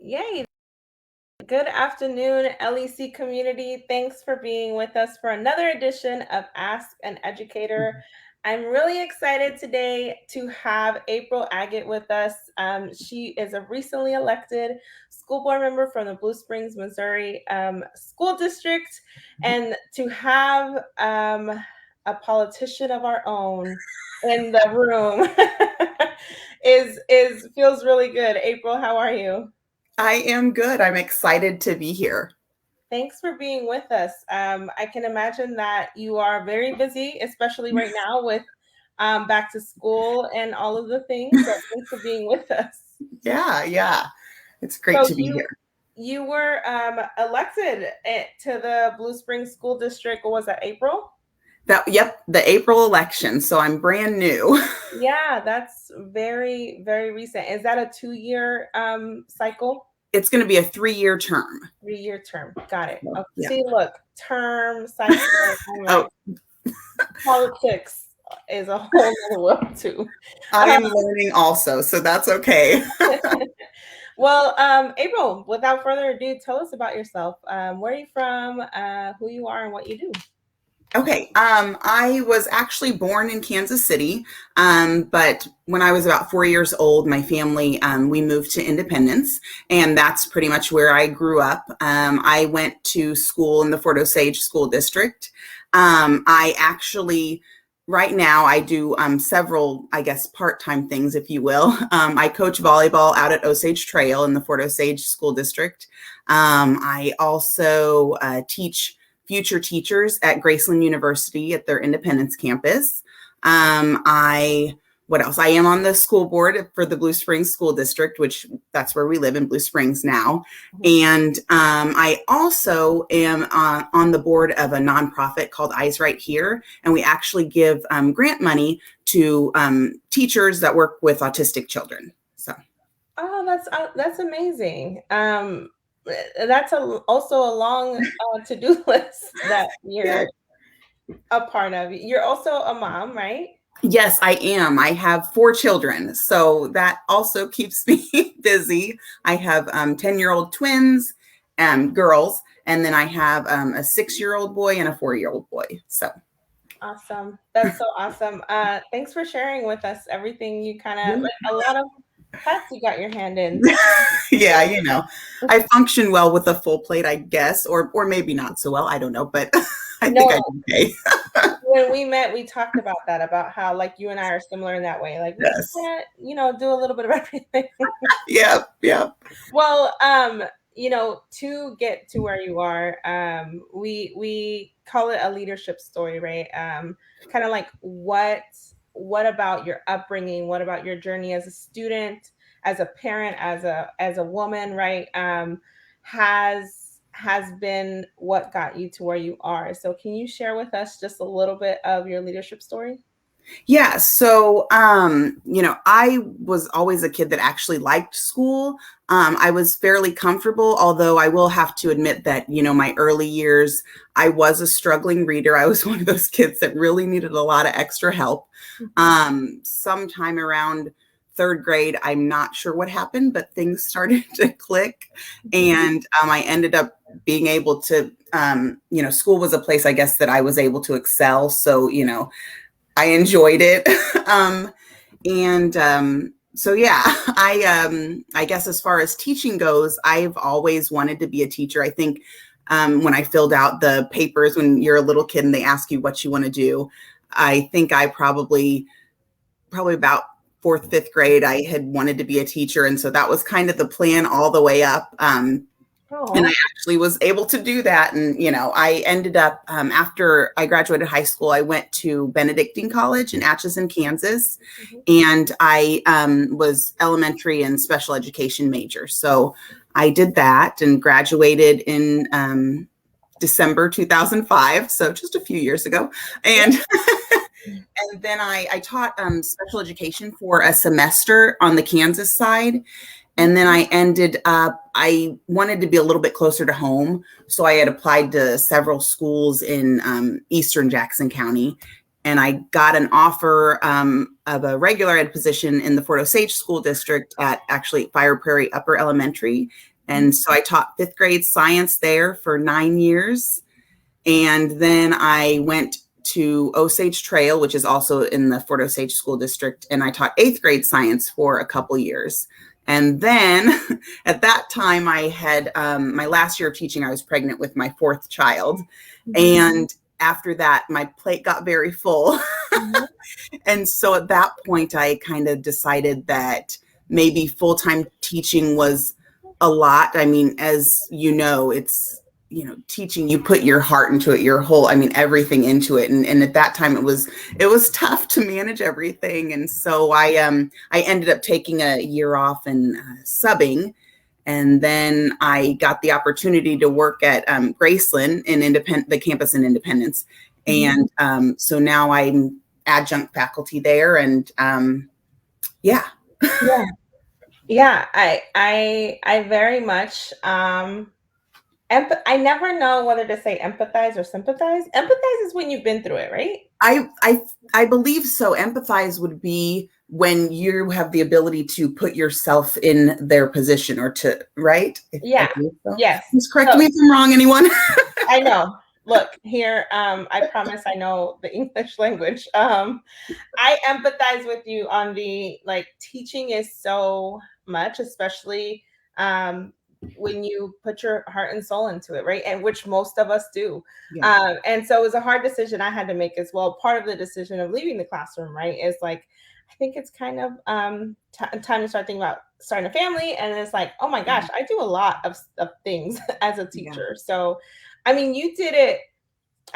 Yay. Good afternoon, LEC community. Thanks for being with us for another edition of Ask an Educator. I'm really excited today to have April Agate with us. She is a recently elected school board member from the Blue Springs, Missouri school district. And to have a politician of our own in the room is feels really good. April, how are you? I am good. I'm excited to be here. Thanks for being with us. I can imagine that you are very busy, especially right now with back to school and all of the things. So thanks for being with us. Yeah. It's great So to be here. you were elected to the Blue Springs School District. What was that, April? Yep, the April election. So I'm brand new. Yeah, that's very, very recent. Is that a 2-year cycle? It's going to be a 3-year term. 3-year term. Got it. Okay. Yeah. See, look, term, cycle, politics is a whole other world too. I am learning also, so that's okay. Well, April, without further ado, tell us about yourself. Where are you from, who you are, and what you do? Okay. I was actually born in Kansas City, but when I was about 4 years old, my family, we moved to Independence, and that's pretty much where I grew up. I went to school in the Fort Osage School District. I actually, right now, I do several, I guess, part-time things, if you will. I coach volleyball out at Osage Trail in the Fort Osage School District. I also teach future teachers at Graceland University at their Independence campus. What else? I am on the school board for the Blue Springs School District, which that's where we live in Blue Springs now. And I also am on the board of a nonprofit called Eyes Right Here. And we actually give grant money to teachers that work with autistic children. So. Oh, that's amazing. That's also a long to-do list that you're a part of. You're also a mom, right? Yes, I am. I have 4 children, so that also keeps me busy. I have 10-year-old twins, girls, and then I have a 6-year-old boy and a 4-year-old boy. So awesome. That's so awesome. Thanks for sharing with us everything. You kind of a lot of hats you got your hand in. Yeah, I function well with a full plate, I guess, or maybe not so well. I don't know, but I think I'm okay. When we met, we talked about that, about how like you and I are similar in that way. Like we can't, do a little bit of everything. Yeah. Well, to get to where you are, we call it a leadership story, right? Kind of like what about your upbringing? What about your journey as a student, as a parent, as a woman, right? Has been what got you to where you are. So can you share with us just a little bit of your leadership story? Yeah. So, I was always a kid that actually liked school. I was fairly comfortable, although I will have to admit that, my early years, I was a struggling reader. I was one of those kids that really needed a lot of extra help. Sometime around 3rd grade, I'm not sure what happened, but things started to click. And I ended up being able to, school was a place, I guess, that I was able to excel. So, I enjoyed it. So yeah, I guess as far as teaching goes, I've always wanted to be a teacher. I think when I filled out the papers when you're a little kid and they ask you what you want to do, I think I probably about 4th, 5th grade, I had wanted to be a teacher. And so that was kind of the plan all the way up. And I actually was able to do that. And, I ended up, after I graduated high school, I went to Benedictine College in Atchison, Kansas. And I was elementary and special education major. So I did that and graduated in December 2005. So just a few years ago. And and then I taught special education for a semester on the Kansas side. And then I wanted to be a little bit closer to home. So I had applied to several schools in Eastern Jackson County. And I got an offer of a regular ed position in the Fort Osage School District at actually Fire Prairie Upper Elementary. And so I taught fifth grade science there for 9 years. And then I went to Osage Trail, which is also in the Fort Osage School District, and I taught eighth grade science for a couple years. And then at that time, I had my last year of teaching, I was pregnant with my fourth child. And after that, my plate got very full. And so at that point, I kind of decided that maybe full-time teaching was a lot. I mean, as you know, it's, teaching, you put your heart into it, everything into it. And at that time it was tough to manage everything. And so I ended up taking a year off and subbing. And then I got the opportunity to work at Graceland in the campus in Independence. And so now I'm adjunct faculty there. And yeah. Yeah. I very much, I never know whether to say empathize or sympathize. Empathize is when you've been through it, right? I believe so. Empathize would be when you have the ability to put yourself in their position, or to, right? Yeah. So. Yes. Please correct me if I'm wrong, anyone. I know. Look here. I promise I know the English language. I empathize with you on the, teaching is so much, especially when you put your heart and soul into it, right? And which most of us do. Yeah. And so it was a hard decision I had to make as well. Part of the decision of leaving the classroom, right, is I think it's kind of time to start thinking about starting a family. And it's oh my gosh, I do a lot of things as a teacher. Yeah. So, I mean, you did it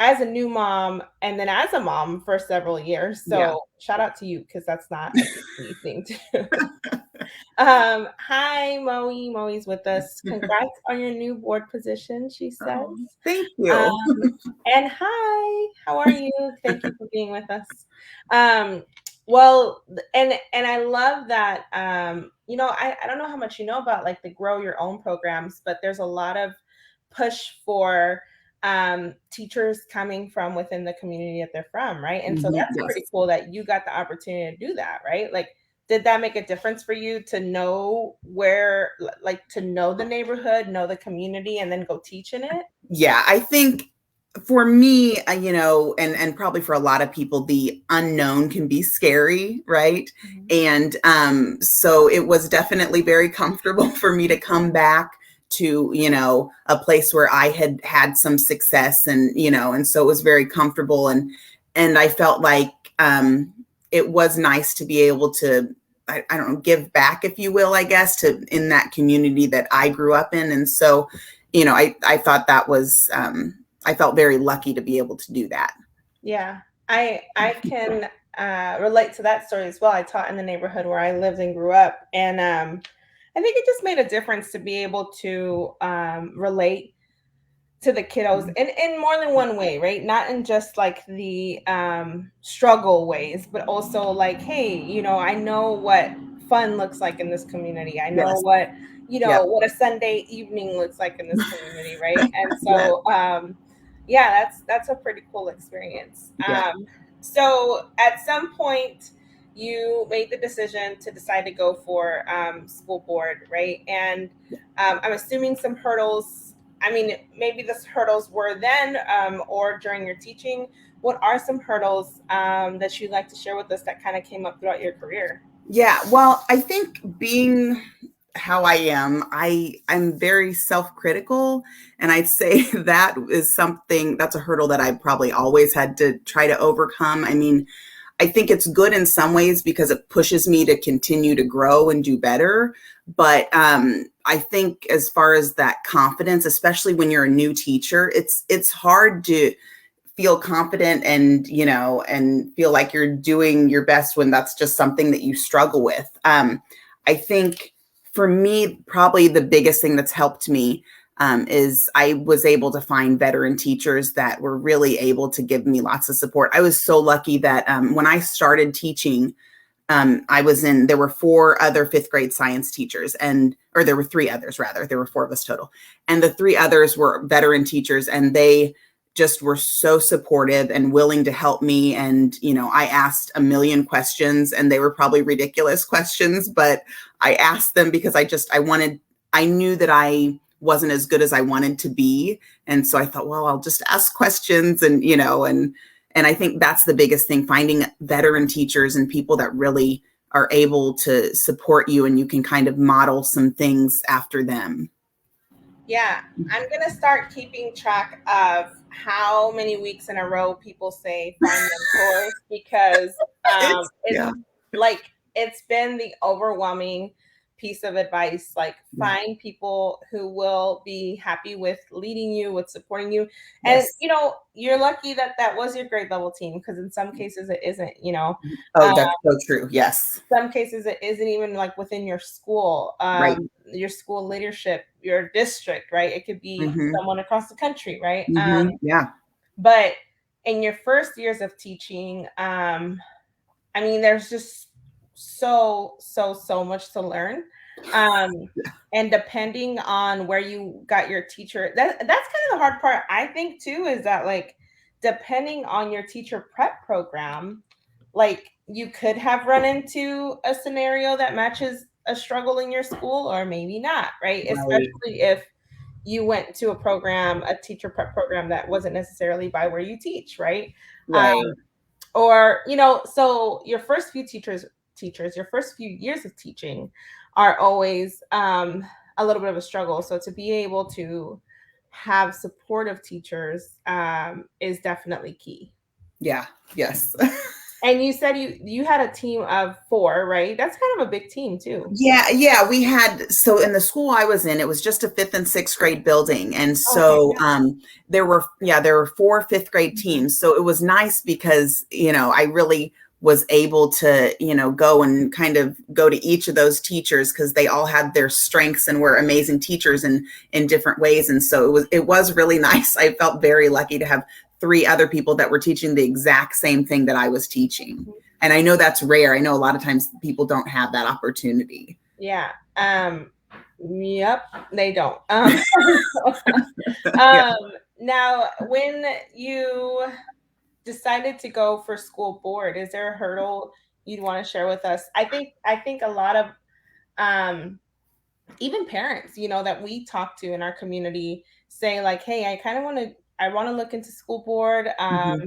as a new mom and then as a mom for several years. So shout out to you, because that's not an easy thing to do. Hi, Moe. Moe's with us. Congrats on your new board position, she says. Oh, thank you. And hi, how are you? Thank you for being with us. Well, and I love that, I don't know how much you know about the Grow Your Own programs, but there's a lot of push for teachers coming from within the community that they're from, right? And so that's pretty cool that you got the opportunity to do that, right? Did that make a difference for you to know where, to know the neighborhood, know the community, and then go teach in it? Yeah, I think for me, and probably for a lot of people, the unknown can be scary, right? And so it was definitely very comfortable for me to come back to, a place where I had had some success, and, and so it was very comfortable. And I felt like it was nice to be able to, I don't know, give back, if you will, I guess, in that community that I grew up in. And so, I thought that was, I felt very lucky to be able to do that. Yeah, I can relate to that story as well. I taught in the neighborhood where I lived and grew up. And I think it just made a difference to be able to relate to the kiddos in more than one way, right? Not in just the struggle ways, but also hey, I know what fun looks like in this community. I know what, what a Sunday evening looks like in this community, right? And so, that's a pretty cool experience. So at some point, you made the decision to decide to go for school board, right? And I'm assuming some hurdles. I mean, maybe the hurdles were then or during your teaching. What are some hurdles that you'd like to share with us that kind of came up throughout your career? Yeah, well, I think being how I am, I'm very self-critical, and I'd say that is that's a hurdle that I probably always had to try to overcome. I mean, I think it's good in some ways because it pushes me to continue to grow and do better. But I think as far as that confidence, especially when you're a new teacher, it's hard to feel confident and, and feel like you're doing your best when that's just something that you struggle with. I think for me, probably the biggest thing that's helped me is I was able to find veteran teachers that were really able to give me lots of support. I was so lucky that when I started teaching, there were 4 other 5th grade science teachers, or there were 3 others rather, there were 4 of us total. And the 3 others were veteran teachers, and they just were so supportive and willing to help me. And, I asked a million questions, and they were probably ridiculous questions, but I asked them because I wanted I knew that I wasn't as good as I wanted to be. And so I thought, well, I'll just ask questions and, and I think that's the biggest thing, finding veteran teachers and people that really are able to support you and you can kind of model some things after them. Yeah, I'm gonna start keeping track of how many weeks in a row people say find mentors, because it's Yeah. like it's been the overwhelming piece of advice. Like, Yeah. find people who will be happy with leading you, with supporting you, and Yes. you're lucky that that was your grade level team, because in some cases it isn't. Oh, Um, that's so true. Yes. some cases it isn't even like within Right. your school leadership, your district, right? It could be Mm-hmm. someone across the country, right? Mm-hmm. Yeah. But in your first years of teaching, I mean, there's just so much to learn. Um, and depending on where you got your teacher, that's kind of the hard part, I think, too, is that, like, depending on your teacher prep program, like, you could have run into a scenario that matches a struggle in your school, or maybe not, right? Right. Especially if you went to a teacher prep program that wasn't necessarily by where you teach, right? Um, Right. or so your first few teachers, your first few years of teaching are always a little bit of a struggle. So to be able to have supportive teachers is definitely key. Yeah. Yes. And you said you had a team of 4, right? That's kind of a big team too. Yeah, we had, so in the school I was in, it was just a fifth and sixth grade building. And Okay. so there were 4 fifth grade teams. So it was nice because, I really was able to, go and kind of go to each of those teachers because they all had their strengths and were amazing teachers in different ways. And so it was really nice. I felt very lucky to have 3 other people that were teaching the exact same thing that I was teaching. And I know that's rare. I know a lot of times people don't have that opportunity. Yeah. Yep, they don't. Yeah. Um, now, when you decided to go for school board, is there a hurdle you'd want to share with us? I think a lot of um, even parents, that we talk to in our community say, like, hey, I want to look into school board. Hmm.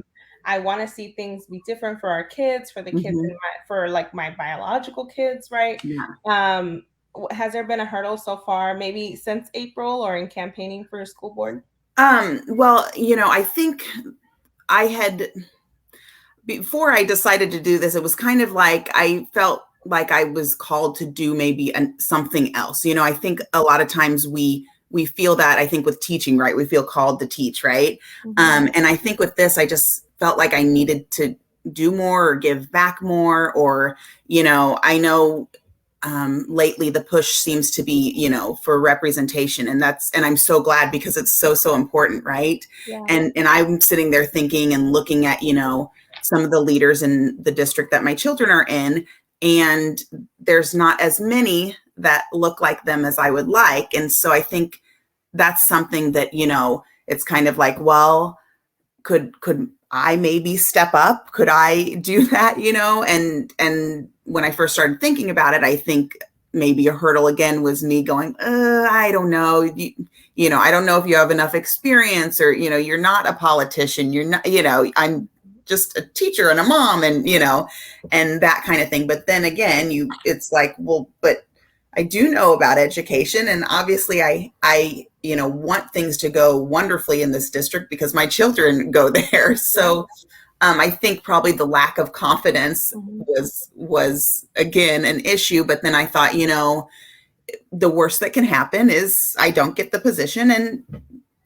I want to see things be different for our kids, for the kids Hmm. for like my biological kids, right? Yeah. Um, has there been a hurdle so far, maybe since April, or in campaigning for school board? Well, I think I had, before I decided to do this, it was kind of like I felt like I was called to do maybe something else. I think a lot of times we feel that, I think, with teaching, right? We feel called to teach, right? Mhm. And I think with this, I just felt like I needed to do more or give back more, or, I know lately the push seems to be, for representation, and I'm so glad because it's so important, right? Yeah. And I'm sitting there thinking and looking at, some of the leaders in the district that my children are in, and there's not as many that look like them as I would like. And so I think that's something that, it's kind of like, well, could I maybe step up? Could I do that? And when I first started thinking about it, I think maybe a hurdle again was me going, I don't know. I don't know if you have enough experience, or, you're not a politician. You're not, I'm just a teacher and a mom, and that kind of thing. But then again, it's like, well, but I do know about education, and obviously I want things to go wonderfully in this district because my children go there. Yeah. So I think probably the lack of confidence Mhm. was again an issue. But then I thought, the worst that can happen is I don't get the position, and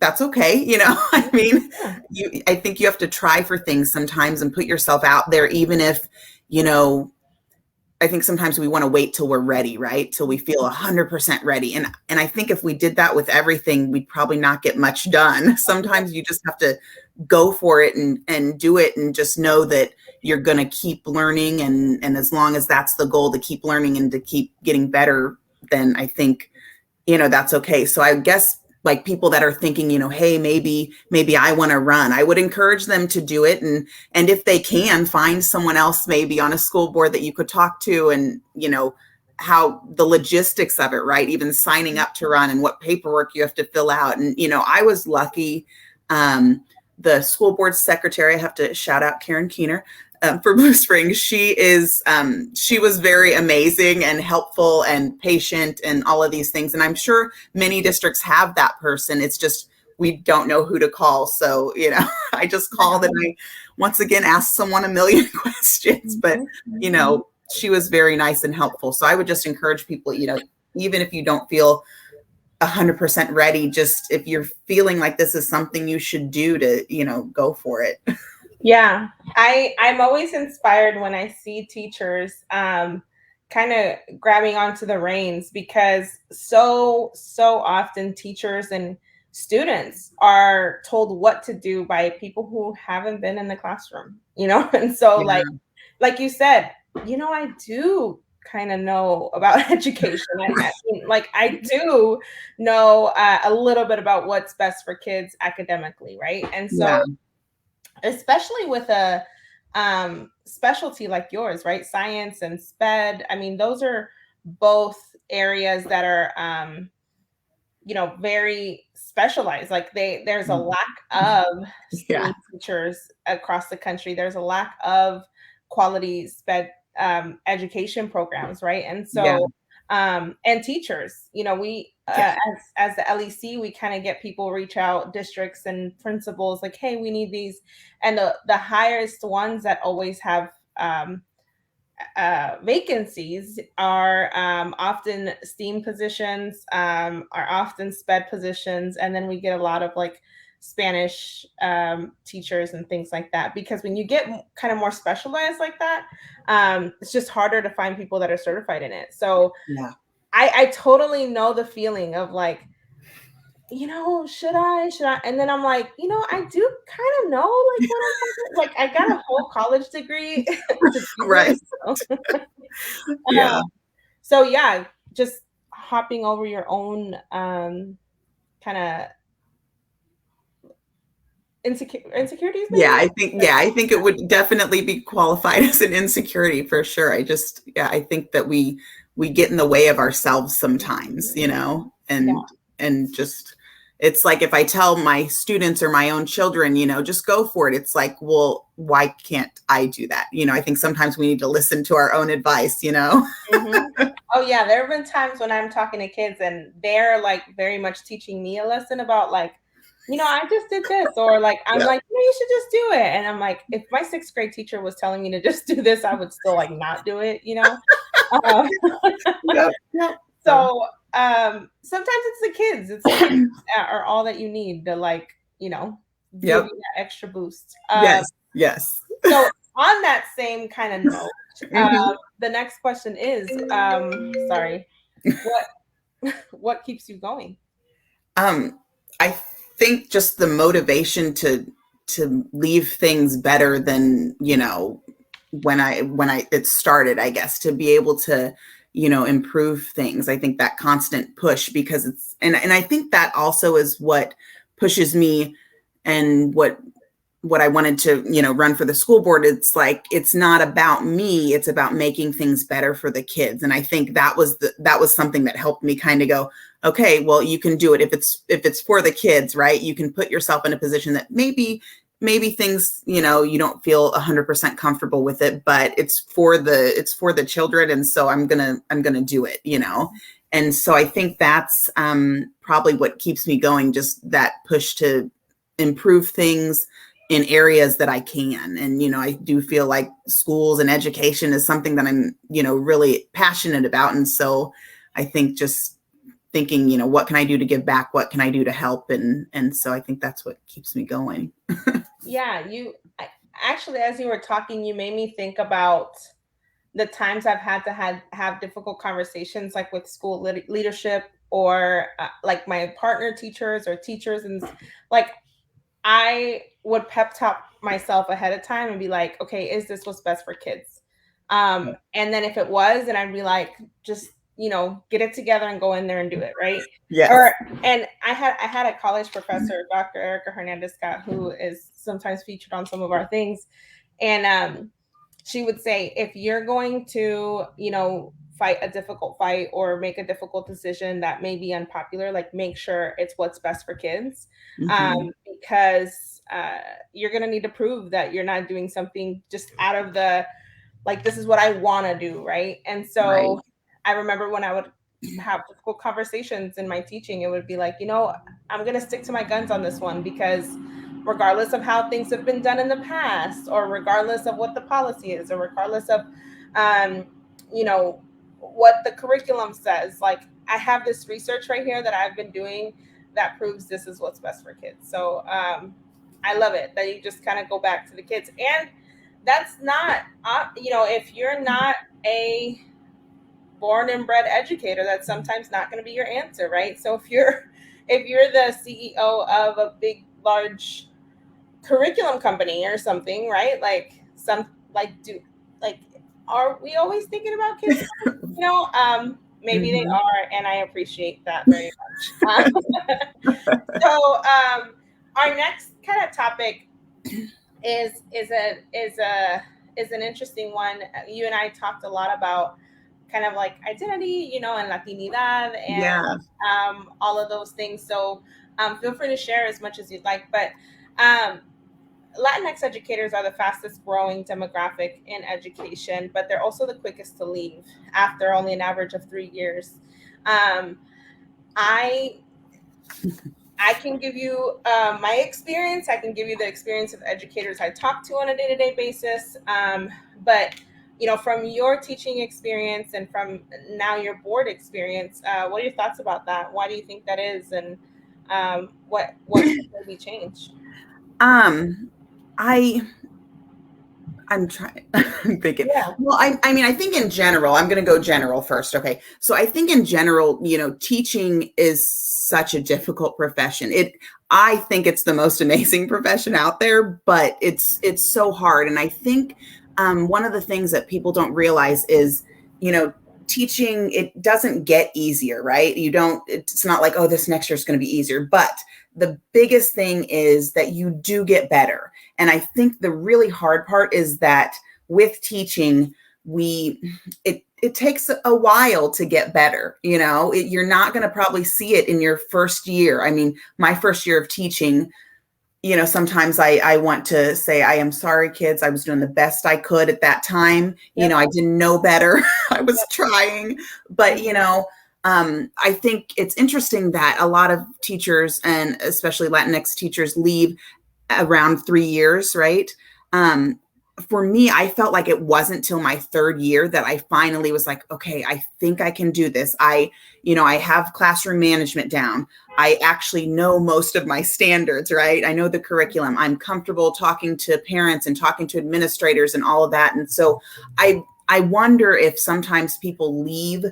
that's okay. I mean, Yeah. I think you have to try for things sometimes and put yourself out there, even if, you know, I think sometimes we want to wait till we're ready, right? Till we feel 100% ready. And I think if we did that with everything, we'd probably not get much done. Sometimes you just have to go for it and do it, and just know that you're going to keep learning. And as long as that's the goal, to keep learning and to keep getting better, then I think, that's okay. So I guess, like, people that are thinking, hey, maybe I want to run, I would encourage them to do it. And if they can find someone else maybe on a school board that you could talk to, and, how the logistics of it, right? Even signing up to run and what paperwork you have to fill out. And, I was lucky. The school board secretary, I have to shout out Karen Keener for Blue Springs. She was very amazing and helpful and patient and all of these things. And I'm sure many districts have that person. It's just, we don't know who to call. So, I just called and I once again asked someone a million questions, but, she was very nice and helpful. So I would just encourage people, even if you don't feel 100% ready, just if you're feeling like this is something you should do, to, go for it. Yeah, I'm always inspired when I see teachers kind of grabbing onto the reins, because so often teachers and students are told what to do by people who haven't been in the classroom, and so Yeah. like you said, I do kind of know about education. I do know a little bit about what's best for kids academically, right? And so, Yeah. especially with a specialty like yours, right? Science and SPED. I mean, those are both areas that are, very specialized. Like there's a lack of Yeah. STEAM teachers across the country. There's a lack of quality SPED education programs, right? And Yeah. so, and teachers, we as the LEC, we kind of get people reach out, districts and principals, like, hey, we need these, and the highest ones that always have vacancies are often STEAM positions, are often SPED positions, and then we get a lot of like Spanish teachers and things like that. Because when you get kind of more specialized like that, it's just harder to find people that are certified in it. So Yeah. I totally know the feeling of like, should I? And then I'm like, I do kind of know like what I'm talking. Like I got a whole college degree to do Right. this. So. Yeah. So yeah, just hopping over your own kind of insecurities, Yeah, maybe. I think it would definitely be qualified as an insecurity for sure. I think that we get in the way of ourselves sometimes, Yeah. and just it's like if I tell my students or my own children, just go for it. It's like, well, why can't I do that? I think sometimes we need to listen to our own advice, Mm-hmm. Oh yeah, there have been times when I'm talking to kids and they're like very much teaching me a lesson about like, I just did this, or like I'm Yep. like, no, you should just do it. And I'm like, if my sixth grade teacher was telling me to just do this, I would still like not do it, Um, Yep. Yep. so sometimes it's the kids. It's the kids are all that you need to like, give Yep. you that extra boost. Yes. Yes. So on that same kind of note, Mhm. the next question is, sorry, what keeps you going? I think just the motivation to leave things better than, when I it started, I guess, to be able to, improve things. I think that constant push, because and I think that also is what pushes me, and what I wanted to, run for the school board. It's like, it's not about me, it's about making things better for the kids. And I think that was something that helped me kind of go, okay, well, you can do it if it's for the kids, right? You can put yourself in a position that maybe things, you don't feel 100% comfortable with it, but it's for the children. And so I'm going to do it, And so I think that's probably what keeps me going, just that push to improve things in areas that I can. And, I do feel like schools and education is something that I'm, really passionate about. And so I think just thinking, what can I do to give back? What can I do to help? And so I think that's what keeps me going. Yeah, actually, as you were talking, you made me think about the times I've had to have difficult conversations, like with school leadership, or like my partner teachers or teachers, and like I would pep talk myself ahead of time and be like, okay, is this what's best for kids? And then if it was, then I'd be like, just, get it together and go in there and do it. Right. Yes. And I had a college professor, Dr. Erica Hernandez Scott, who is sometimes featured on some of our things. And she would say, if you're going to, fight a difficult fight or make a difficult decision that may be unpopular, like make sure it's what's best for kids. Mhm. Because you're going to need to prove that you're not doing something just out of the, like, this is what I want to do, right? And Right. so I remember when I would have difficult conversations in my teaching, it would be like, I'm going to stick to my guns on this one, because regardless of how things have been done in the past, or regardless of what the policy is, or regardless of, um, you know, what the curriculum says, like, I have this research right here that I've been doing that proves this is what's best for kids. So I love it that you just kind of go back to the kids. And that's not, if you're not a born and bred educator, that's sometimes not going to be your answer, right? So if you're the CEO of a big, large curriculum company or something, right? Like, are we always thinking about kids first? Maybe they Mhm. are, and I appreciate that very much. So our next kind of topic is an interesting one. You and I talked a lot about kind of like identity, and Latinidad, and Yeah. all of those things. So feel free to share as much as you'd like. But um, Latinx educators are the fastest growing demographic in education, but they're also the quickest to leave after only an average of 3 years. Um, I I can give you my experience. I can give you the experience of educators I talk to on a day-to-day basis. But from your teaching experience and from now your board experience, what are your thoughts about that? Why do you think that is, and what could maybe change? Um, I I'm trying. I'm thinking. Yeah, Well, I mean, I think in general, I'm going to go general first. Okay. So I think in general, teaching is such a difficult profession. I think it's the most amazing profession out there, but it's so hard. And I think one of the things that people don't realize is, you know, teaching, it doesn't get easier, right? It's not like, oh, this next year is going to be easier. But the biggest thing is that you do get better. And I think the really hard part is that with teaching, it takes a while to get better. You're not going to probably see it in your first year. I mean, my first year of teaching, sometimes I want to say, I am sorry, kids. I was doing the best I could at that time. yep, I didn't know better. I was yep, trying, but I think it's interesting that a lot of teachers, and especially Latinx teachers, leave around 3 years, right? Um, for me, I felt like it wasn't till my third year that I finally was like, okay, I think I can do this. I have classroom management down. I actually know most of my standards, right? I know the curriculum. I'm comfortable talking to parents and talking to administrators and all of that. And so I wonder if sometimes people leave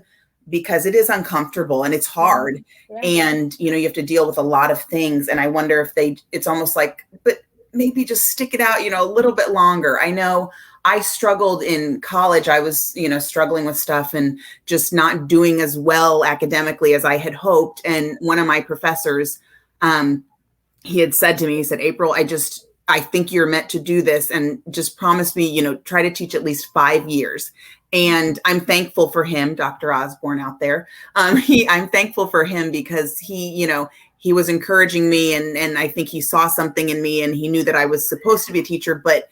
because it is uncomfortable and it's mhm, hard, yeah, and you have to deal with a lot of things. And I wonder if it's almost like, but maybe just stick it out a little bit longer. I know I struggled in college. I was struggling with stuff and just not doing as well academically as I had hoped. And one of my professors, he had said to me, he said, April, I think you're meant to do this, and just promise me, try to teach at least 5 years. And I'm thankful for him, Dr. Osborne out there. I'm thankful for him because he was encouraging me, and I think he saw something in me, and he knew that I was supposed to be a teacher, but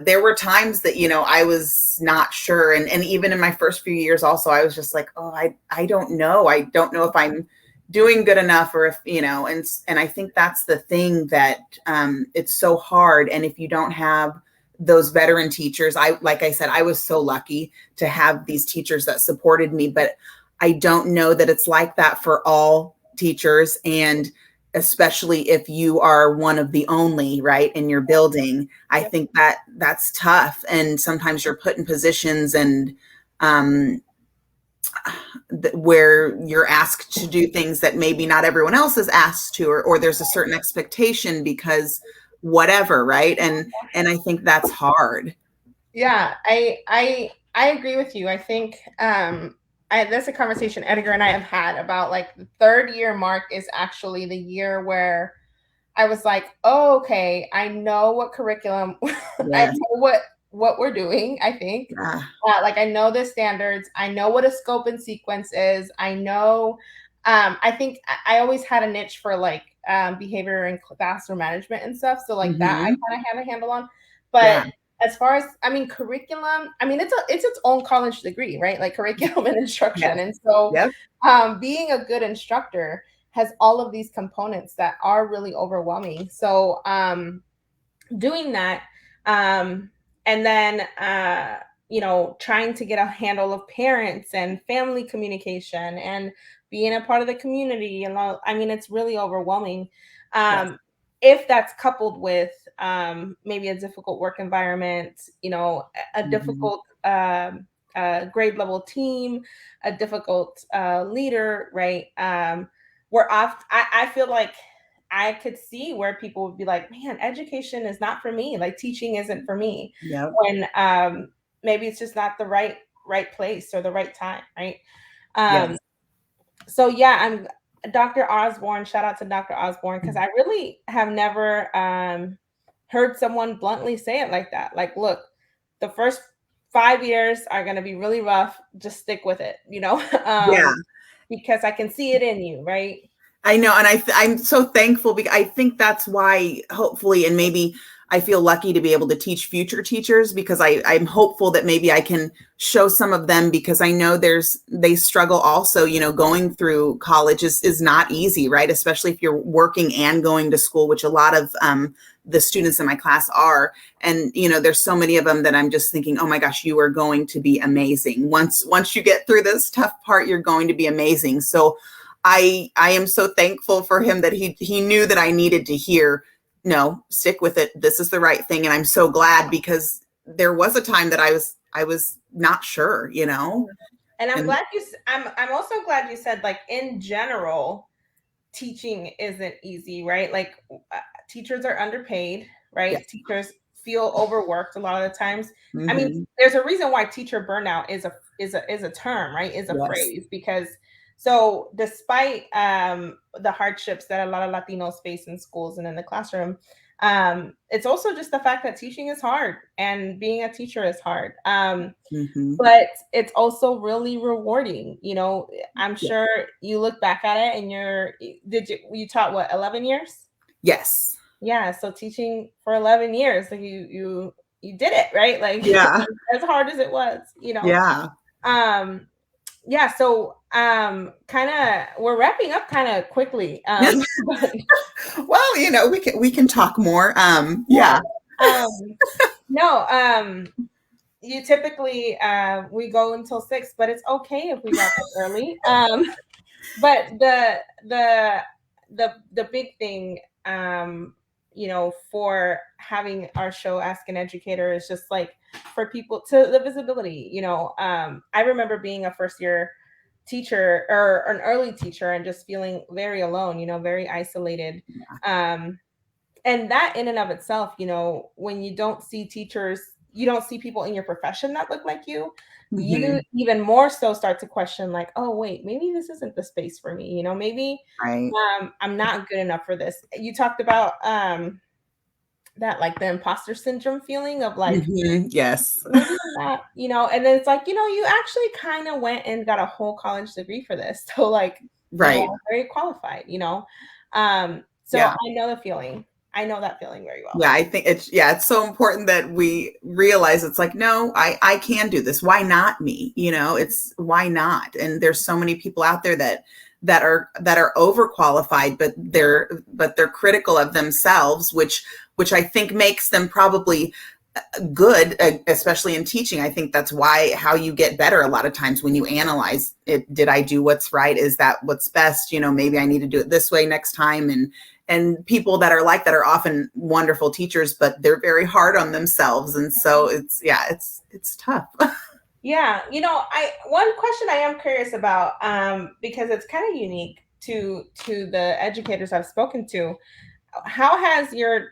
there were times that I was not sure. And even in my first few years also, I was just like, oh, I don't know. I don't know if I'm doing good enough, or if and I think that's the thing, that it's so hard. And if you don't have those veteran teachers, like I said, I was so lucky to have these teachers that supported me, but I don't know that it's like that for all teachers. And especially if you are one of the only, right, in your building, I yep, think that that's tough. And sometimes you're put in positions, and um, where you're asked to do things that maybe not everyone else is asked to, or there's a certain expectation because whatever, right? And I think that's hard. yeah. I agree with you. I think that's a conversation Edgar and I have had about, like, the third year mark is actually the year where I was like, oh, okay, I know what curriculum, I Yes. know what we're doing, I think. Yeah. Like I know the standards, I know what a scope and sequence is. I know, I think I always had a niche for like behavior and classroom management and stuff. So like that I Hmm. kind of have a handle on. But Yeah. as far as, I mean, curriculum, I mean, it's its own college degree, right? Like curriculum and instruction. Yes. And so Yep. being a good instructor has all of these components that are really overwhelming. So doing that, um, and then trying to get a handle of parents and family communication and being a part of the community, and all, I mean, it's really overwhelming. Yes. If that's coupled with maybe a difficult work environment, a Hmm. difficult grade level team, a difficult leader, right? We're off. I feel like I could see where people would be like, man, education is not for me. Like teaching isn't for me. Yep. When maybe it's just not the right place or the right time, right? Um, Yes. so yeah, I'm Dr. Osborne. Shout out to Dr. Osborne, because I really have never heard someone bluntly say it like that. Like, look, the first 5 years are going to be really rough. Just stick with it, Yeah. because I can see it in you, right? I know, and I'm so thankful because I think that's why, hopefully, and maybe I feel lucky to be able to teach future teachers because I'm hopeful that maybe I can show some of them because I know they struggle also. Going through college is not easy, right? Especially if you're working and going to school, which a lot of the students in my class are. And there's so many of them that I'm just thinking, oh my gosh, you are going to be amazing. Once you get through this tough part, you're going to be amazing. So I am so thankful for him that he knew that I needed to hear, no, stick with it. This is the right thing. And I'm so glad because there was a time that I was not sure. And I'm And glad I'm also glad you said, like, in general, teaching isn't easy, right? Like teachers are underpaid, yeah. right? Teachers feel overworked a lot of the times. I mean, Hmm. there's a reason why teacher burnout is a term, right? Is a Yes. phrase, because so despite the hardships that a lot of Latinos face in schools and in the classroom, it's also just the fact that teaching is hard and being a teacher is hard. Hmm. But it's also really rewarding. I'm Yeah. sure you look back at it and you taught what, 11 years? Yes. Yeah, so teaching for 11 years, like you did it, right? Like Yeah. as hard as it was. Yeah. Um yeah, so kind of we're wrapping up kind of quickly. But Well, we can talk more. yeah. Yeah. Um no, you typically we go until 6, but it's okay if we wrap up early. But the big thing, for having our show Ask an Educator is just like for people to the visibility. I remember being a first year teacher or an early teacher and just feeling very alone, very isolated. Um, and that in and of itself, when you don't see teachers, you don't see people in your profession that look like you Hmm. even more so start to question, like, oh wait, maybe this isn't the space for me, maybe Right. I'm not good enough for this. You talked about that, like the imposter syndrome feeling of like, Yes. maybe I'm not, and then it's like, you actually kind of went and got a whole college degree for this. So like, you Right. are very qualified. So Yeah. I know the feeling. I know that feeling very well. Yeah, I think it's so important that we realize it's like, no, I can do this. Why not me? It's why not? And there's so many people out there that are overqualified, but they're critical of themselves, which I think makes them probably good, especially in teaching. I think that's how you get better a lot of times when you analyze it. Did I do what's right? Is that what's best? Maybe I need to do it this way next time. And people that are like that are often wonderful teachers, but they're very hard on themselves. And so it's tough. Yeah, I one question I am curious about, because it's kind of unique to the educators I've spoken to. How has your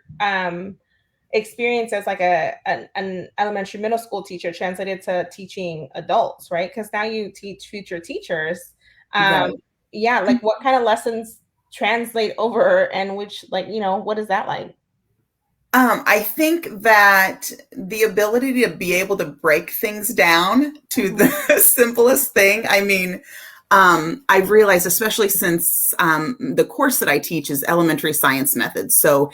experience as like an elementary middle school teacher translated to teaching adults, right? Because now you teach future teachers. um Right. yeah, like what kind of lessons translate over, and which, like, what is that like? I think that the ability to be able to break things down to the simplest thing. I mean, I've realized, especially since the course that I teach is elementary science methods. So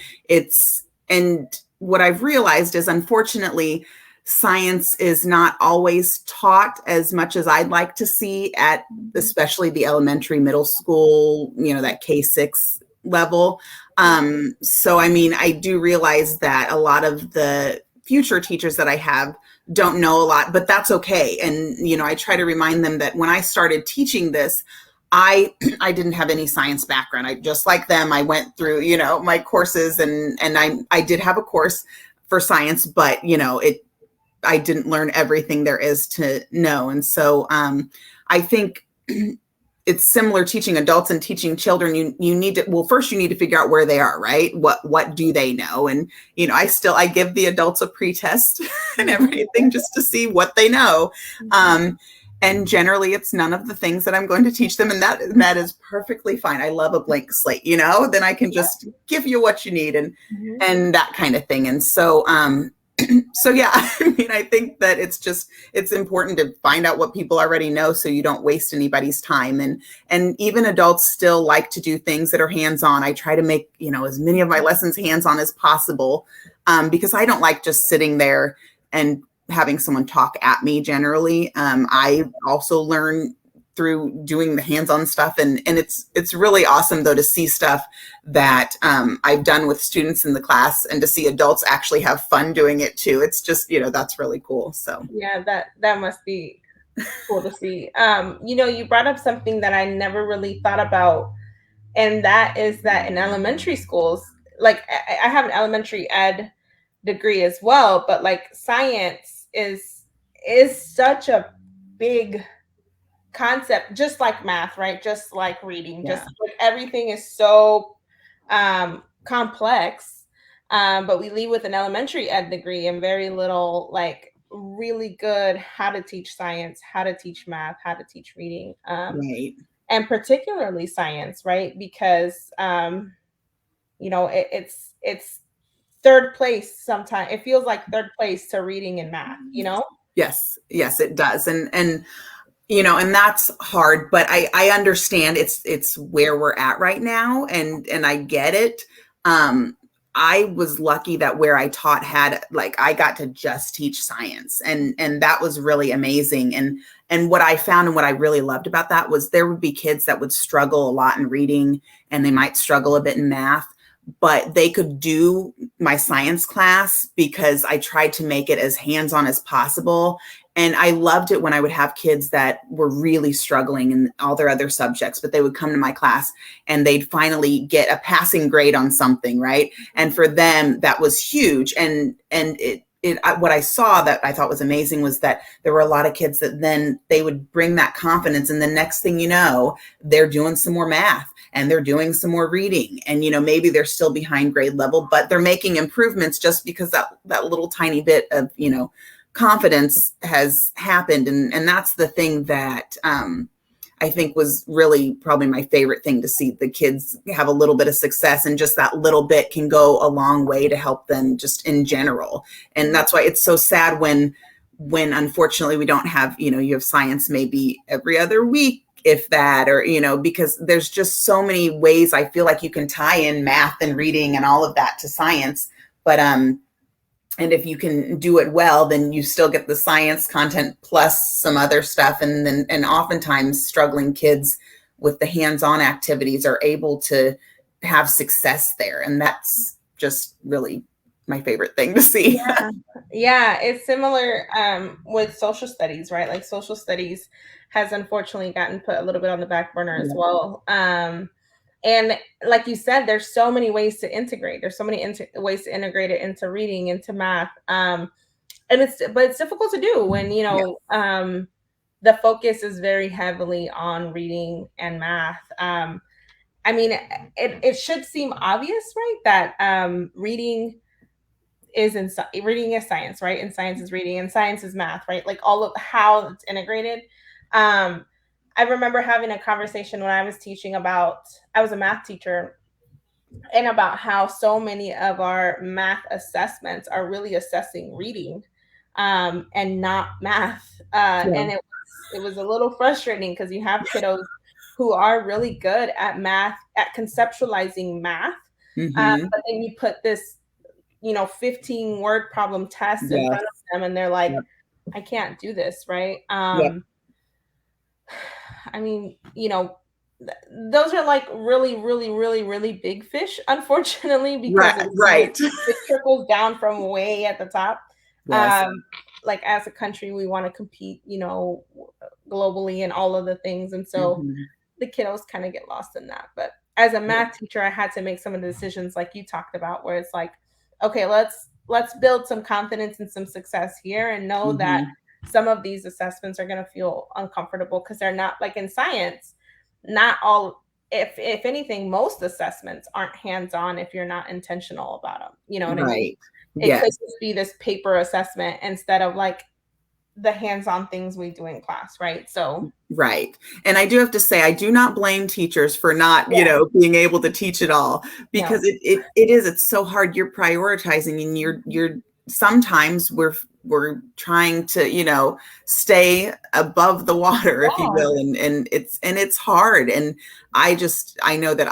and what I've realized is, unfortunately, science is not always taught as much as I'd like to see at especially the elementary, middle school, that K-6 level. So, I mean, I do realize that a lot of the future teachers that I have don't know a lot, but that's okay. And, I try to remind them that when I started teaching this, I I didn't have any science background. I just like them. I went through, my courses and I did have a course for science, but I didn't learn everything there is to know. And so I think it's similar teaching adults and teaching children. You need to, well, first you need to figure out where they are, right? What do they know? And I give the adults a pretest and everything just to see what they know. And generally it's none of the things that I'm going to teach them, and that is perfectly fine. I love a blank slate, then I can just give you what you need and that kind of thing. And so so yeah, I mean, I think that it's important to find out what people already know so you don't waste anybody's time. And even adults still like to do things that are hands-on. I try to make, as many of my lessons hands-on as possible, because I don't like just sitting there and having someone talk at me generally. I also learn through doing the hands-on stuff. And it's really awesome though to see stuff that I've done with students in the class and to see adults actually have fun doing it too. It's just, that's really cool. So yeah, that must be cool to see. You brought up something that I never really thought about, and that is that in elementary schools, like I have an elementary ed degree as well, but like science is such a big concept, just like math, right? Just like reading, just like everything is so complex. But we leave with an elementary ed degree and very little like really good how to teach science, how to teach math, how to teach reading, right. and particularly science, right? Because it's third place sometimes. It feels like third place to reading and math. Yes, it does. And and that's hard, but I understand it's where we're at right now, and I get it. I was lucky that where I taught had, like, I got to just teach science, and that was really amazing. And what I found and what I really loved about that was there would be kids that would struggle a lot in reading and they might struggle a bit in math, but they could do my science class because I tried to make it as hands-on as possible. And I loved it when I would have kids that were really struggling in all their other subjects, but they would come to my class and they'd finally get a passing grade on something, right? And for them, that was huge. And what I saw that I thought was amazing was that there were a lot of kids that then they would bring that confidence, and the next thing you know, they're doing some more math and they're doing some more reading, and maybe they're still behind grade level, but they're making improvements just because that little tiny bit of confidence has happened. And that's the thing that I think was really probably my favorite thing to see. The kids have a little bit of success, and just that little bit can go a long way to help them just in general. And that's why it's so sad when unfortunately we don't have, you have science maybe every other week, if that, or, because there's just so many ways I feel like you can tie in math and reading and all of that to science. But and if you can do it well, then you still get the science content plus some other stuff. And oftentimes struggling kids with the hands-on activities are able to have success there. And that's just really my favorite thing to see. Yeah, it's similar with social studies, right? Like social studies has unfortunately gotten put a little bit on the back burner as well. And like you said, there's so many ways to integrate. There's so many ways to integrate it into reading, into math. And it's difficult to do when, the focus is very heavily on reading and math. I mean, it should seem obvious, right? That reading reading is science, right? And science is reading, and science is math, right? Like all of how it's integrated. I remember having a conversation when I was teaching about, I was a math teacher and about how so many of our math assessments are really assessing reading, and not math. Yeah. And it was a little frustrating because you have kiddos who are really good at math, at conceptualizing math, Mm-hmm. but then you put this 15 word problem test in front Yes. of them, and they're like, Yep. I can't do this, right? Yep. I mean, those are like really, really, really, really big fish, unfortunately, because Right. Right. it trickles down from way at the top. Yes. Um, like as a country, we want to compete, globally and all of the things, and so Mm-hmm. the kiddos kind of get lost in that. But as a Yeah. math teacher, I had to make some of the decisions like you talked about, where it's like, okay, let's build some confidence and some success here, and know that Mm-hmm. some of these assessments are going to feel uncomfortable because they're not like in science. Not all, if anything, most assessments aren't hands-on if you're not intentional about them. You know what I mean? Right. It could Yes. just be this paper assessment instead of like the hands-on things we do in class, right? So Right. And I do have to say, I do not blame teachers for not, yeah, being able to teach it all, because no, it's so hard. You're prioritizing, and you're sometimes we're trying to, stay above the water, if you yeah, will. And it's hard. And I know that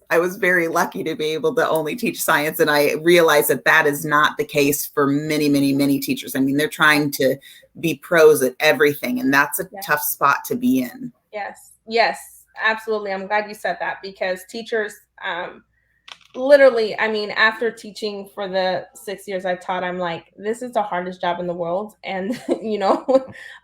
I was very lucky to be able to only teach science. And I realize that that is not the case for many, many, many teachers. I mean, they're trying to be pros at everything, and that's a yeah. tough spot to be in. Yes, yes, absolutely. I'm glad you said that because teachers, literally, I mean, after teaching for the 6 years I taught, I'm like, this is the hardest job in the world. And,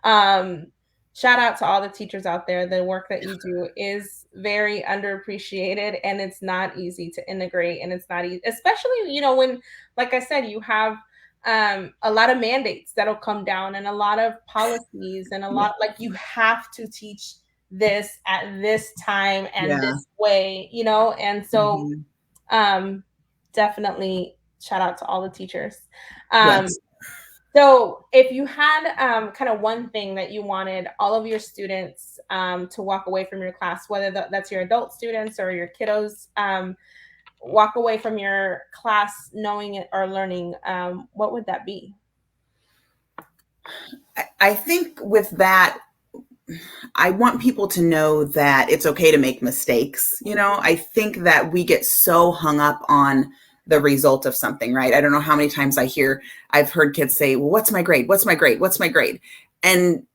um, shout out to all the teachers out there. The work that you do is very underappreciated, and it's not easy to integrate. And it's not easy, especially, when, like I said, you have a lot of mandates that'll come down and a lot of policies and a Yeah. lot like you have to teach this at this time and Yeah. this way, and so Mhm. um, definitely shout out to all the teachers. Um, Yes. so if you had kind of one thing that you wanted all of your students to walk away from your class, whether that's your adult students or your kiddos, walk away from your class knowing it or learning, what would that be? I think with that, I want people to know that it's okay to make mistakes. I think that we get so hung up on the result of something, right? I don't know how many times I've heard kids say, well, what's my grade? What's my grade? What's my grade? And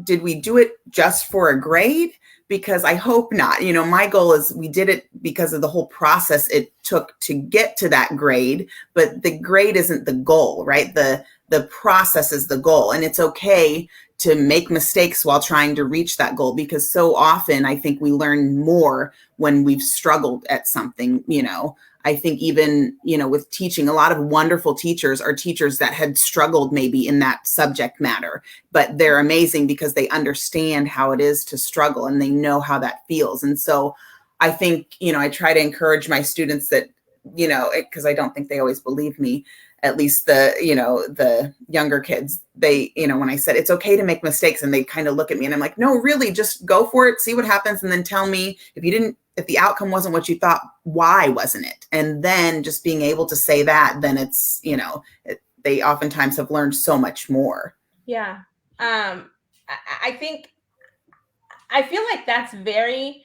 did we do it just for a grade? Because I hope not. My goal is we did it because of the whole process it took to get to that grade, but the grade isn't the goal, right? The process is the goal. And it's okay to make mistakes while trying to reach that goal, because so often I think we learn more when we've struggled at something. I think even, with teaching, a lot of wonderful teachers are teachers that had struggled maybe in that subject matter, but they're amazing because they understand how it is to struggle and they know how that feels. And so I think, I try to encourage my students that, because I don't think they always believe me, at least the younger kids, they, when I said it's okay to make mistakes, and they kind of look at me and I'm like, no, really, just go for it, see what happens, and then tell me if the outcome wasn't what you thought, why wasn't it? And then just being able to say that, then it's, they oftentimes have learned so much more. Yeah. I think I feel like that's very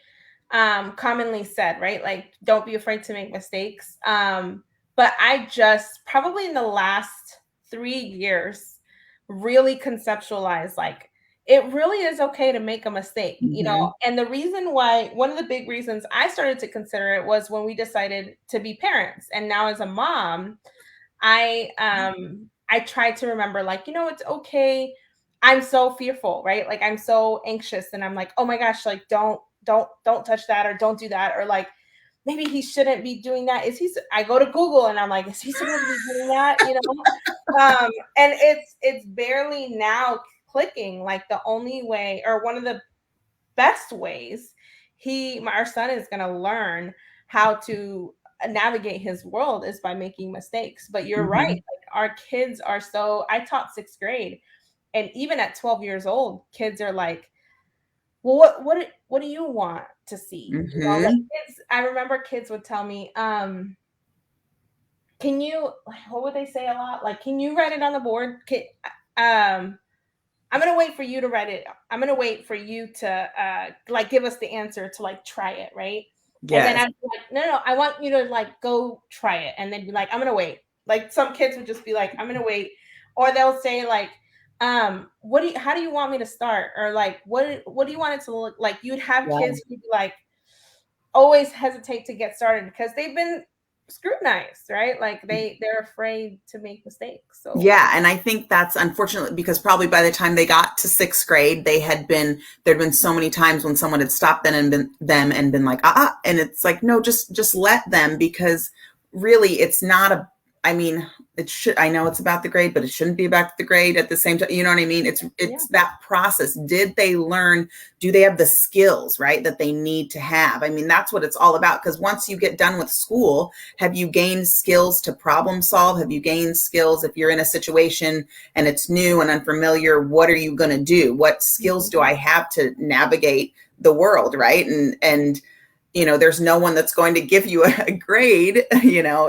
commonly said, right? Like, don't be afraid to make mistakes. But I just probably in the last 3 years really conceptualized like it really is okay to make a mistake, Mm-hmm. and the reason why, one of the big reasons I started to consider it was when we decided to be parents. And now as a mom, I try to remember, like, it's okay. I'm so fearful, right? Like I'm so anxious and I'm like, oh my gosh, like don't touch that or don't do that, or like maybe he shouldn't be doing that. I go to Google and I'm like, is he supposed to be doing that? And it's barely now clicking, like the only way or one of the best ways our son is going to learn how to navigate his world is by making mistakes. But you're right, Mm-hmm. like our kids are so I taught sixth grade, and even at 12 years old, kids are like, well, what do you want? to see. Like Mm-hmm. kids, I remember kids would tell me, can you, what would they say a lot? Like, can you write it on the board? Um, I'm gonna wait for you to write it. I'm gonna wait for you to like give us the answer to like try it, right? And then Yes. I'd be like, no, I want you to like go try it, and then be like, I'm gonna wait. Like some kids would just be like, I'm gonna wait, or they'll say like, how do you want me to start, or like, what do you want it to look like? You'd have Yeah. kids who'd be like, always hesitate to get started because they've been scrutinized, right? Like they're afraid to make mistakes. So Yeah, and I think that's unfortunate because probably by the time they got to sixth grade, there'd been so many times when someone had stopped them and been like, and it's like, no, just let them, because really it's not a, I mean, it should, I know it's about the grade, but it shouldn't be about the grade at the same time. You know what I mean? It's yeah. that process. Did they learn? Do they have the skills, right, that they need to have? I mean, that's what it's all about. Because once you get done with school, have you gained skills to problem solve? Have you gained skills if you're in a situation and it's new and unfamiliar? What are you going to do? What skills do I have to navigate the world, right? And you know, there's no one that's going to give you a grade. You know,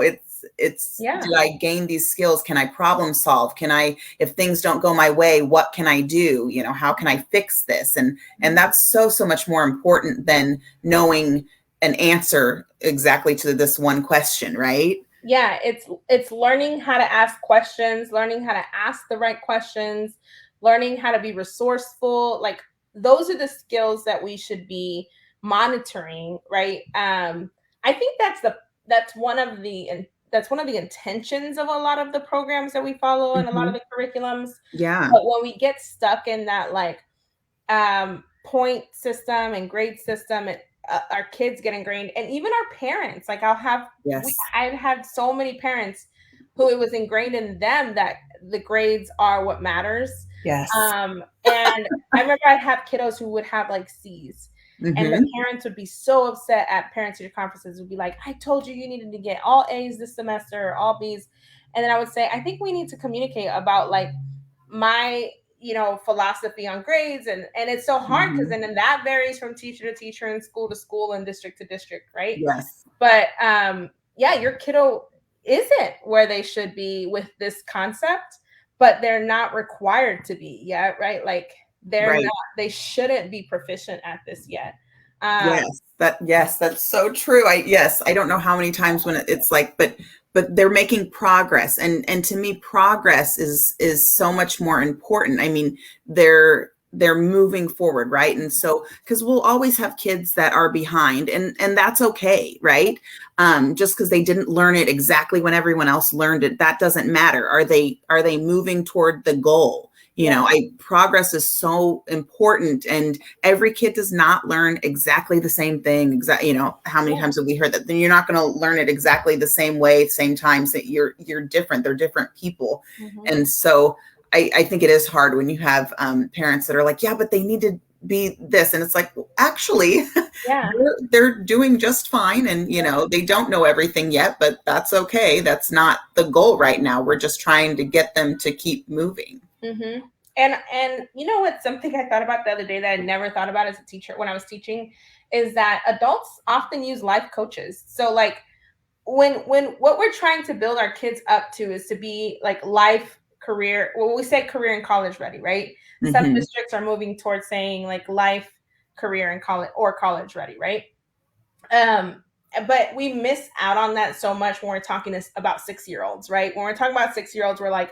it's Yeah. do I gain these skills? Can I problem solve? Can I, if things don't go my way, what can I do? You know, how can I fix this? And that's so much more important than knowing an answer exactly to this one question, right? Yeah, it's learning how to ask questions, learning how to ask the right questions, learning how to be resourceful. Like those are the skills that we should be monitoring, right? I think that's one of the intentions of a lot of the programs that we follow and a lot of Mm-hmm. the curriculums. Yeah. But when we get stuck in that like point system and grade system, and our kids get ingrained, and even our parents, like Yes. I've had so many parents who it was ingrained in them that the grades are what matters. Yes. And I remember I'd have kiddos who would have like C's, and the Mm-hmm. parents would be so upset at parents teacher conferences, would be like, I told you needed to get all A's this semester or all B's. And then I would say, I think we need to communicate about like my philosophy on grades, and it's so hard because Mm-hmm. then that varies from teacher to teacher and school to school and district to district, right? Yes. But yeah, your kiddo isn't where they should be with this concept, but they're not required to be yet, right? Like Right. they shouldn't be proficient at this yet. Yes, that's so true. I don't know how many times when it's like, but they're making progress, and to me progress is so much more important. I mean, they're moving forward, right? And so, because we'll always have kids that are behind, and that's okay, right? Just because they didn't learn it exactly when everyone else learned it, that doesn't matter. Are they moving toward the goal? You know, progress is so important, and every kid does not learn exactly the same thing. Exactly, you know, how many times have we heard that? Then you're not going to learn it exactly the same way, same times. That you're different. They're different people, and so I think it is hard when you have parents that are like, yeah, but they need to be this, and it's like, well, actually, Yeah. they're doing just fine, and you know, they don't know everything yet, but that's okay. That's not the goal right now. We're just trying to get them to keep moving. Mm-hmm. And you know what? Something I thought about the other day that I never thought about as a teacher when I was teaching is that adults often use life coaches. So like when what we're trying to build our kids up to is to be like life career. Well, we say career and college ready, right? Some Mm-hmm. districts are moving towards saying like life, career, and college ready, right? Um, but we miss out on that so much when we're talking about 6-year-olds, right? When we're talking about 6-year-olds, we're like,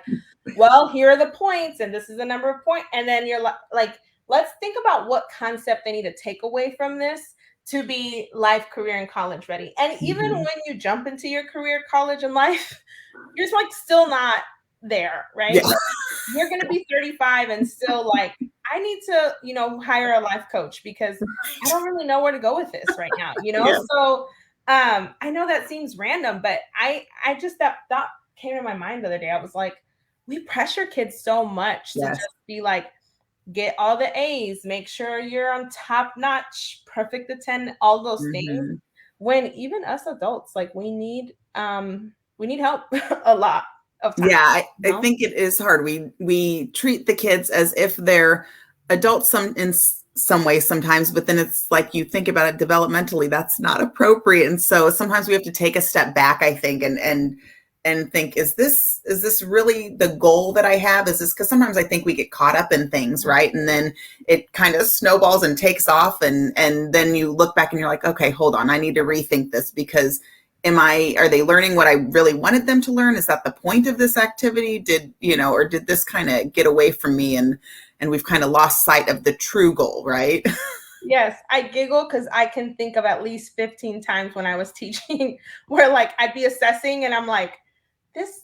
well, here are the points, and this is the number of points. And then you're like, let's think about what concept they need to take away from this to be life, career, and college ready. And even Mm-hmm. when you jump into your career, college, and life, you're just like still not there, right? Yeah. Like, you're going to be 35 and still like, I need to, hire a life coach because I don't really know where to go with this right now, Yeah. So I know that seems random, but I just that thought came to my mind the other day. I was like, we pressure kids so much to Yes. just be like, get all the A's, make sure you're on top notch, perfect attend, all those things. Mm-hmm. When even us adults, like we need help a lot of time. Yeah, I You know? think it is hard. We treat the kids as if they're adults some way sometimes, but then it's like you think about it developmentally, that's not appropriate. And so sometimes we have to take a step back, I think, and think, is this really the goal that I have? Is this, because sometimes I think we get caught up in things, right? And then it kind of snowballs and takes off, and then you look back and you're like, okay, hold on, I need to rethink this, because are they learning what I really wanted them to learn? Is that the point of this activity? Or did this kind of get away from me, and we've kind of lost sight of the true goal, right? Yes, I giggle because I can think of at least 15 times when I was teaching where like I'd be assessing and I'm like, this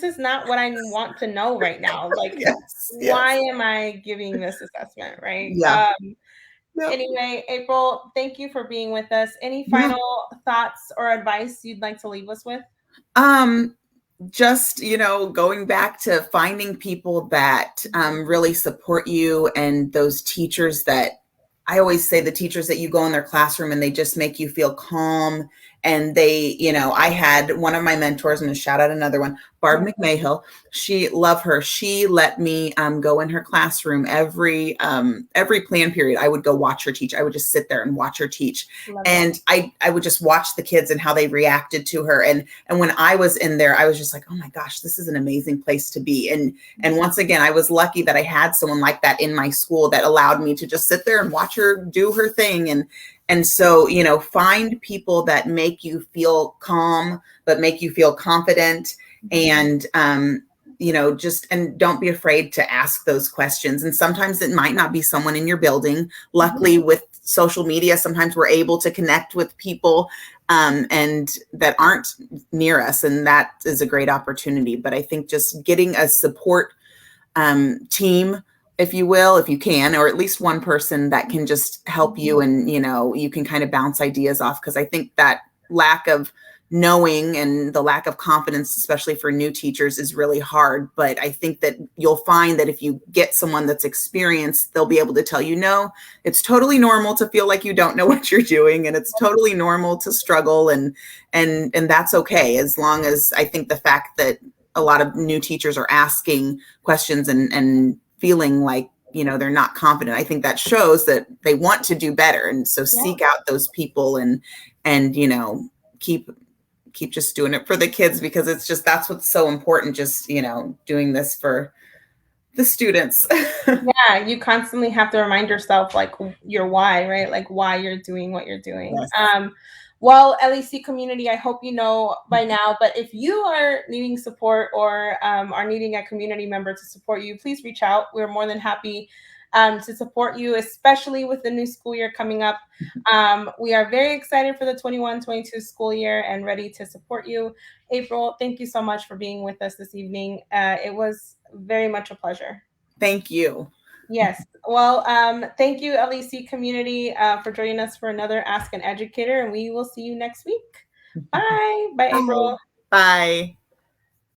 is not what I want to know right now. Like, Yes, why yes. am I giving this assessment, right? Yeah. Yep. Anyway, April, thank you for being with us. Any Yeah. final thoughts or advice you'd like to leave us with? Um, just, going back to finding people that really support you, and those teachers that, I always say, the teachers that you go in their classroom and they just make you feel calm. And I had one of my mentors, I'm going to shout out another one, Barb McMahill. Love her. She let me go in her classroom every plan period. I would go watch her teach. I would just sit there and watch her teach. And I would just watch the kids and how they reacted to her. And when I was in there, I was just like, oh my gosh, this is an amazing place to be. And once again, I was lucky that I had someone like that in my school that allowed me to just sit there and watch her do her thing. And so, find people that make you feel calm, but make you feel confident. And, and don't be afraid to ask those questions. And sometimes it might not be someone in your building. Luckily, with social media, sometimes we're able to connect with people and that aren't near us. And that is a great opportunity. But I think just getting a support team, if you will, if you can, or at least one person that can just help you, and you can kind of bounce ideas off, because I think that lack of knowing and the lack of confidence, especially for new teachers, is really hard. But I think that you'll find that if you get someone that's experienced, they'll be able to tell you, no, it's totally normal to feel like you don't know what you're doing, and it's totally normal to struggle, and that's okay, as long as, I think, the fact that a lot of new teachers are asking questions and feeling like, they're not confident, I think that shows that they want to do better. And so seek out those people, and keep just doing it for the kids, because it's just, that's what's so important, just doing this for the students. Yeah, you constantly have to remind yourself like your why, right? Like why you're doing what you're doing. Yes. Well, LEC community, I hope you know by now, but if you are needing support or are needing a community member to support you, please reach out. We're more than happy to support you, especially with the new school year coming up. We are very excited for the 21-22 school year and ready to support you. April, thank you so much for being with us this evening. It was very much a pleasure. Thank you. Yes. Well, thank you, LEC community, for joining us for another Ask an Educator, and we will see you next week. Bye. Bye, April. Bye.